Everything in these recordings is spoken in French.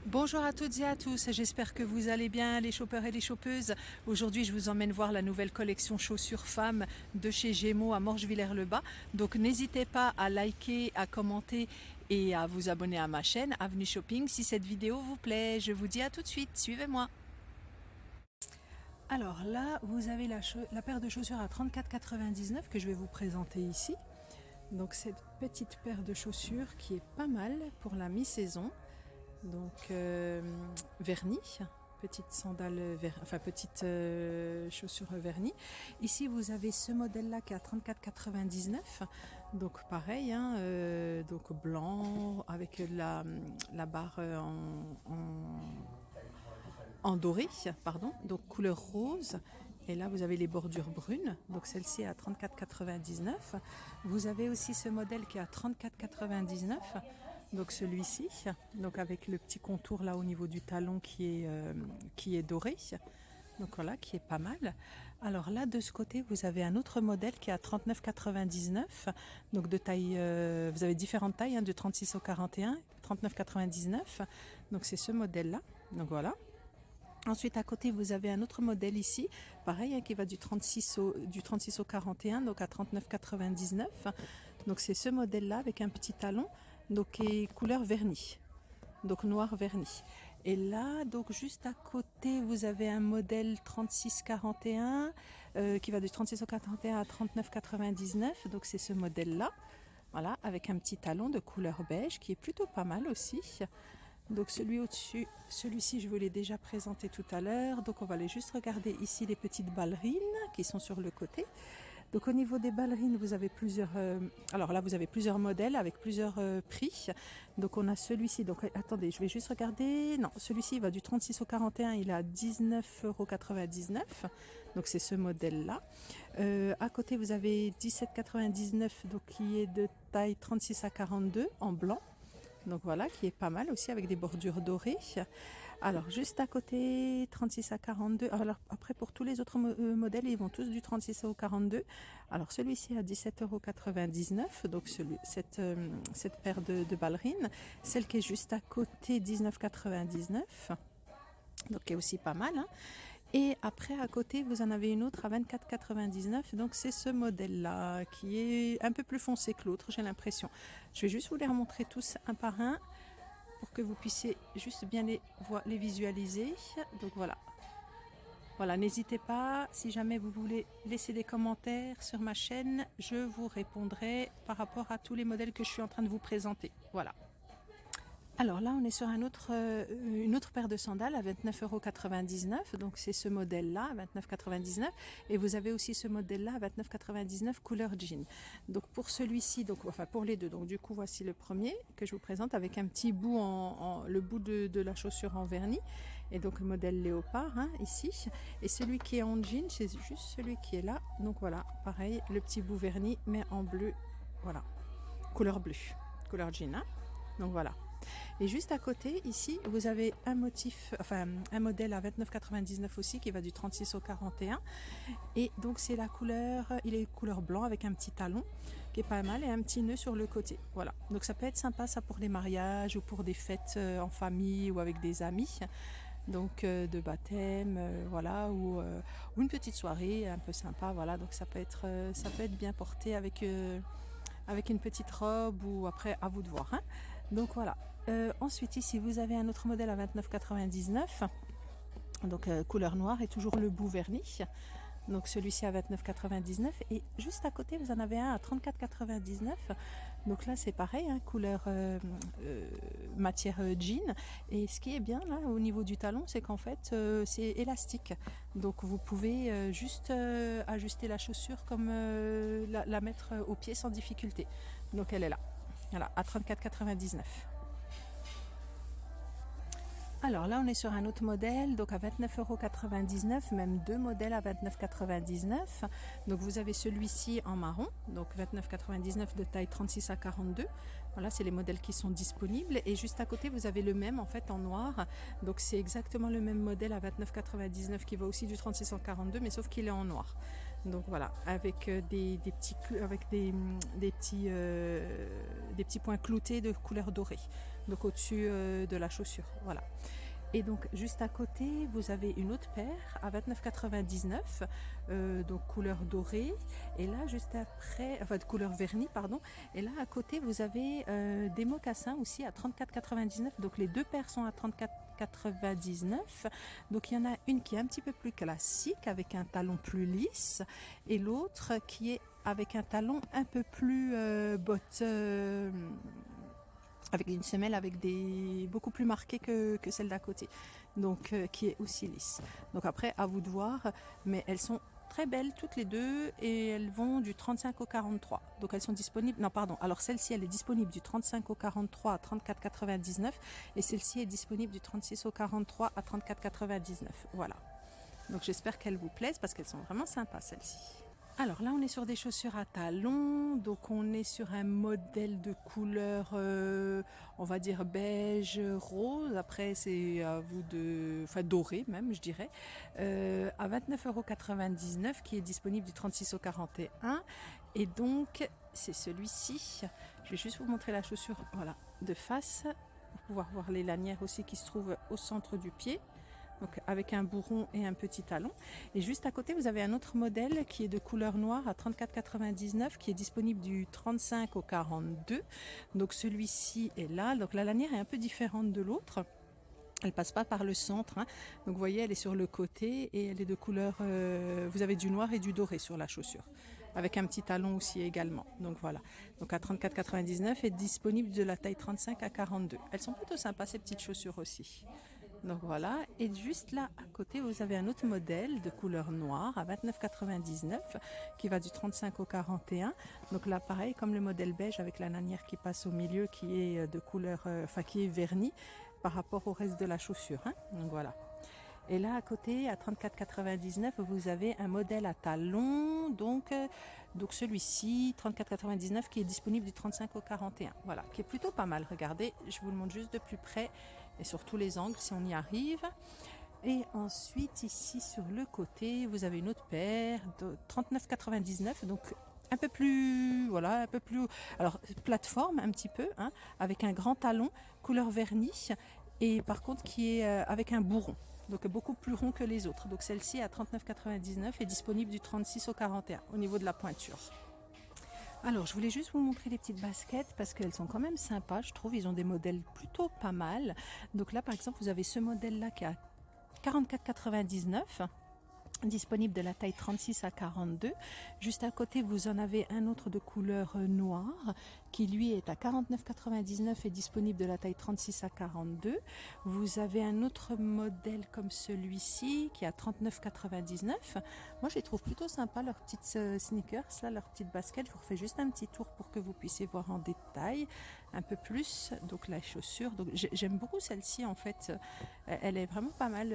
Bonjour à toutes et à tous, j'espère que vous allez bien les shoppers et les shoppeuses. Aujourd'hui je vous emmène voir la nouvelle collection chaussures femmes de chez Gémeaux à Morgevillers-le-Bas. Donc n'hésitez pas à liker, à commenter et à vous abonner à ma chaîne Avenue Shopping si cette vidéo vous plaît. Je vous dis à tout de suite, suivez-moi. Alors là vous avez la paire de chaussures à 34,99 que je vais vous présenter ici. Donc cette petite paire de chaussures qui est pas mal pour la mi-saison. Donc vernis, petite sandale, petite chaussure vernis. Ici vous avez ce modèle là qui est à 34,99. Donc pareil, hein, donc blanc avec la barre en doré, pardon, donc couleur rose. Et là, vous avez les bordures brunes. Donc, celle-ci est à 34,99. Vous avez aussi ce modèle qui est à 34,99. Donc, celui-ci, donc avec le petit contour là au niveau du talon qui est doré. Donc voilà, qui est pas mal. Alors là, de ce côté, vous avez un autre modèle qui est à 39,99. Donc de taille, vous avez différentes tailles, hein, de 36 au 41, 39,99. Donc c'est ce modèle-là. Donc voilà. Ensuite, à côté, vous avez un autre modèle ici, pareil, hein, qui va du 36 au 41, donc à 39,99. Donc c'est ce modèle-là avec un petit talon, donc qui est couleur vernis, donc noir vernis. Et là, donc juste à côté, vous avez un modèle 36-41 qui va du 36 au 41 à 39,99. Donc c'est ce modèle-là, voilà, avec un petit talon de couleur beige qui est plutôt pas mal aussi. Donc celui au-dessus, celui-ci je vous l'ai déjà présenté tout à l'heure. Donc on va aller juste regarder ici les petites ballerines qui sont sur le côté. Donc au niveau des ballerines, vous avez plusieurs, alors là vous avez plusieurs modèles avec plusieurs prix. Donc on a celui-ci, donc attendez, je vais juste regarder. Non, celui-ci il va du 36 au 41, il est à 19,99 €. Donc c'est ce modèle-là. À côté vous avez 17,99 €, donc qui est de taille 36 à 42 en blanc. Donc voilà, qui est pas mal aussi avec des bordures dorées. Alors juste à côté, 36 à 42. Alors après pour tous les autres modèles, ils vont tous du 36 au 42. Alors celui-ci à 17,99 €, donc cette paire de ballerines. Celle qui est juste à côté, 19,99 €. Donc qui est aussi pas mal, hein. Et après à côté vous en avez une autre à 24,99, donc c'est ce modèle là qui est un peu plus foncé que l'autre, j'ai l'impression. Je vais juste vous les remontrer tous un par un pour que vous puissiez juste bien les visualiser. Donc voilà, n'hésitez pas, si jamais vous voulez laisser des commentaires sur ma chaîne, je vous répondrai par rapport à tous les modèles que je suis en train de vous présenter. Voilà. Alors là, on est sur une autre paire de sandales à 29,99 €. Donc c'est ce modèle-là à 29,99 €. Et vous avez aussi ce modèle-là à 29,99 € couleur jean. Donc pour celui-ci, enfin pour les deux. Donc du coup, voici le premier que je vous présente avec un petit bout le bout de la chaussure en vernis. Et donc le modèle léopard, hein, ici. Et celui qui est en jean, c'est juste celui qui est là. Donc voilà, pareil, le petit bout vernis, mais en bleu. Voilà, couleur bleue, couleur jean, hein. Donc voilà. Et juste à côté, ici, vous avez un modèle à 29,99 € aussi qui va du 36 au 41. Et donc c'est la couleur, il est couleur blanc avec un petit talon qui est pas mal et un petit nœud sur le côté. Voilà. Donc ça peut être sympa ça pour les mariages ou pour des fêtes en famille ou avec des amis. Donc de baptême, voilà, ou une petite soirée un peu sympa. Voilà. Donc ça peut être bien porté avec une petite robe ou après à vous de voir, hein. Donc voilà. Ensuite ici vous avez un autre modèle à 29,99 €, donc couleur noire et toujours le bout vernis. Donc celui-ci à 29,99 € et juste à côté vous en avez un à 34,99 €. Donc là c'est pareil, hein, couleur matière jean. Et ce qui est bien là au niveau du talon, c'est qu'en fait c'est élastique. Donc vous pouvez juste ajuster la chaussure comme la mettre au pied sans difficulté. Donc elle est là, voilà, à 34,99 €. Alors là, on est sur un autre modèle, donc à 29,99 €, même deux modèles à 29,99 €. Donc vous avez celui-ci en marron, donc 29,99 € de taille 36 à 42. Voilà, c'est les modèles qui sont disponibles. Et juste à côté, vous avez le même en fait en noir. Donc c'est exactement le même modèle à 29,99 € qui va aussi du 36 au 42, mais sauf qu'il est en noir. Donc voilà, avec des petits points cloutés de couleur dorée. donc au-dessus de la chaussure. Voilà. Et donc juste à côté, vous avez une autre paire à 29,99 donc couleur dorée. Et là juste après, enfin de couleur vernie pardon. Et là à côté vous avez des mocassins aussi à 34,99. Donc les deux paires sont à 34,99. Donc il y en a une qui est un petit peu plus classique avec un talon plus lisse et l'autre qui est avec un talon un peu plus botte. Avec une semelle avec des beaucoup plus marquées que celle d'à côté, donc qui est aussi lisse. Donc après à vous de voir, mais elles sont très belles toutes les deux et elles vont du 35 au 43. Donc elles sont disponibles, non pardon, alors celle-ci elle est disponible du 35 au 43 à 34,99 et celle-ci est disponible du 36 au 43 à 34,99. Voilà. Donc j'espère qu'elles vous plaisent parce qu'elles sont vraiment sympas celles-ci. Alors là on est sur des chaussures à talons, donc on est sur un modèle de couleur on va dire beige rose, après c'est à vous de, enfin doré même je dirais, à 29,99 € qui est disponible du 36 au 41 et donc c'est celui-ci. Je vais juste vous montrer la chaussure, voilà, de face pour pouvoir voir les lanières aussi qui se trouvent au centre du pied. Donc avec un bourron et un petit talon. Et juste à côté, vous avez un autre modèle qui est de couleur noire à 34,99 qui est disponible du 35 au 42. Donc celui-ci est là. Donc la lanière est un peu différente de l'autre. Elle passe pas par le centre, hein. Donc vous voyez, elle est sur le côté et elle est de couleur. Vous avez du noir et du doré sur la chaussure, avec un petit talon aussi également. Donc voilà. Donc à 34,99 est disponible de la taille 35 à 42. Elles sont plutôt sympas ces petites chaussures aussi. Donc voilà, et juste là à côté vous avez un autre modèle de couleur noire à 29,99 qui va du 35 au 41. Donc là pareil comme le modèle beige avec la lanière qui passe au milieu qui est de couleur, enfin qui est vernie par rapport au reste de la chaussure, hein. Donc voilà. Et là à côté à 34,99 vous avez un modèle à talons, donc celui-ci 34,99 qui est disponible du 35 au 41. Voilà, qui est plutôt pas mal. Regardez, je vous le montre juste de plus près et sur tous les angles si on y arrive. Et ensuite ici sur le côté vous avez une autre paire de 39,99, donc un peu plus, voilà, un peu plus, alors plateforme un petit peu, hein, avec un grand talon couleur vernis et par contre qui est avec un bourron. Donc beaucoup plus rond que les autres. Donc celle-ci à 39,99 est disponible du 36 au 41 au niveau de la pointure. Alors je voulais juste vous montrer les petites baskets parce qu'elles sont quand même sympas, je trouve. Ils ont des modèles plutôt pas mal. Donc là par exemple vous avez ce modèle là qui est à 44,99, disponible de la taille 36 à 42. Juste à côté vous en avez un autre de couleur noire qui lui est à 49,99 et disponible de la taille 36 à 42. Vous avez un autre modèle comme celui-ci qui est à 39,99. Moi je les trouve plutôt sympas, leurs petites sneakers là, leurs petites baskets. Je vous refais juste un petit tour pour que vous puissiez voir en détail un peu plus donc la chaussure. Donc j'aime beaucoup celle-ci en fait, elle est vraiment pas mal,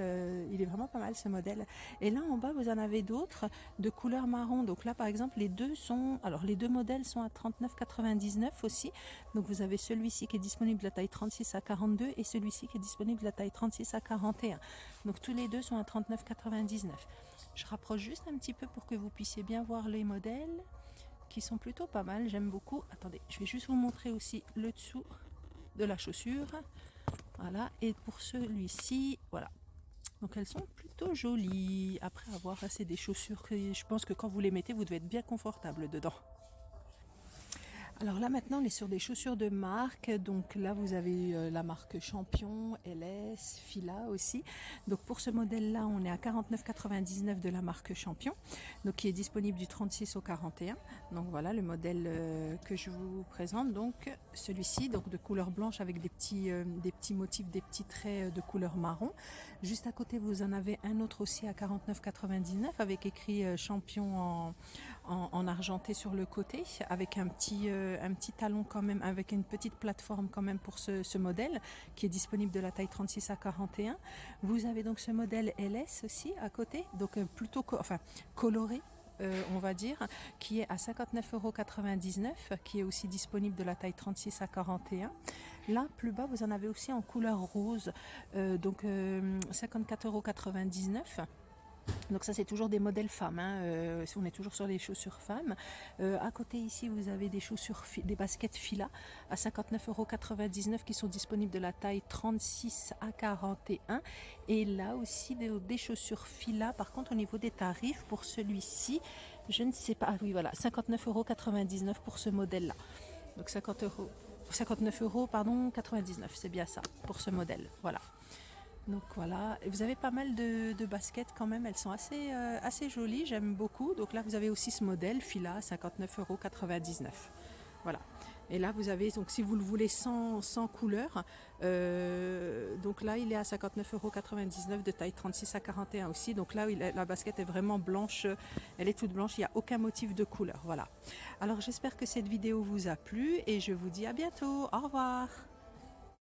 il est vraiment pas mal ce modèle. Et là en bas vous en avez d'autres de couleur marron. Donc là par exemple les deux modèles sont à 39,99 aussi. Donc vous avez celui-ci qui est disponible de la taille 36 à 42 et celui-ci qui est disponible de la taille 36 à 41. Donc tous les deux sont à 39,99. Je rapproche juste un petit peu pour que vous puissiez bien voir les modèles qui sont plutôt pas mal, j'aime beaucoup. Attendez, je vais juste vous montrer aussi le dessous de la chaussure. Voilà, et pour celui-ci, voilà. Donc elles sont plutôt jolies. Après avoir, c'est des chaussures que je pense que quand vous les mettez, vous devez être bien confortable dedans. Alors là maintenant on est sur des chaussures de marque, donc là vous avez la marque Champion, LS, Fila aussi. Donc pour ce modèle là on est à 49,99 de la marque Champion, donc qui est disponible du 36 au 41. Donc voilà le modèle que je vous présente, donc celui-ci donc de couleur blanche avec des petits motifs, des petits traits de couleur marron. Juste à côté vous en avez un autre aussi à 49,99 avec écrit Champion en argenté sur le côté, avec un petit talon quand même, avec une petite plateforme quand même pour ce modèle qui est disponible de la taille 36 à 41. Vous avez donc ce modèle LS aussi à côté, donc plutôt coloré, on va dire, qui est à 59,99 €, qui est aussi disponible de la taille 36 à 41. Là plus bas vous en avez aussi en couleur rose, donc 54,99 €. Donc ça c'est toujours des modèles femmes, hein. On est toujours sur les chaussures femmes. À côté ici vous avez des chaussures, des baskets Fila à 59,99 € qui sont disponibles de la taille 36 à 41. Et là aussi des chaussures Fila. Par contre au niveau des tarifs pour celui-ci, je ne sais pas. Ah oui voilà, 59,99 € pour ce modèle-là. Donc 59 € pardon, 99, c'est bien ça pour ce modèle. Voilà. Donc voilà, et vous avez pas mal de baskets quand même, elles sont assez jolies, j'aime beaucoup. Donc là vous avez aussi ce modèle Fila 59,99 €. Voilà. Et là vous avez, donc si vous le voulez sans couleur, donc là il est à 59,99 € de taille 36 à 41 aussi. Donc là la basket est vraiment blanche, elle est toute blanche, il n'y a aucun motif de couleur. Voilà. Alors j'espère que cette vidéo vous a plu et je vous dis à bientôt. Au revoir.